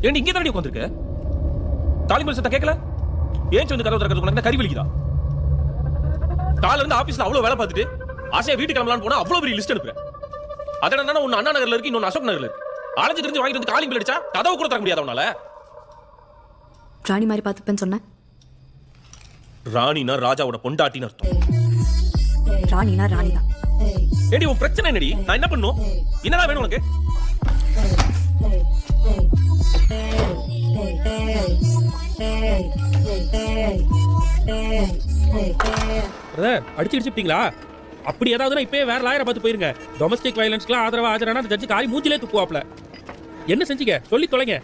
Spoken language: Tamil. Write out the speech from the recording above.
ஏன் இங்கே தானே உட்காந்துருக்க? தாலிமல் சத்தம் கேட்கல? ஏன் வந்து கதவு திறக்கிறது உனக்கு கறி வலிக்குதா? காலைல இருந்து ஆபீஸ்ல அவ்வளவு வேலை பார்த்துட்டு ஆசையா வீட்டுக்கு கிளம்பலான்னு போனா அவ்வளவு பெரிய லிஸ்ட் அனுப்புறேன். அதனால ஒன்னு அண்ணா நகர்ல இருக்கு, இன்னொன்னு அசோக் நகர்ல இருக்கு. அலைஞ்சு தெரிஞ்சு வாங்கிட்டு வந்து காலிங் பில் அடிச்சா கதவு கூட தர முடியாது உன்னால. ராணி மாதிரி பார்த்துப்பேன்னு சொன்னேன். ராணினா ராஜாவோட பொண்டாட்டின்னு அர்த்தம். ராணினா ராணி தான். ஏடி உன் பிரச்சனை என்னடி? நான் என்ன பண்ணும்? என்னடா வேணும் உனக்கு? அடிச்சிருச்சுட்டீங்களா? அப்படி ஏதாவது இப்பவே வேற லாயரை பார்த்து போயிருங்க. டொமஸ்டிக் வயலன்ஸ்க்குலாம் ஆதரவா ஆஜரானா அந்த ஜட்ஜி காரி மூஞ்சிலே துப்புவாப்ல. என்ன செஞ்சீங்க சொல்லி தொலைங்க.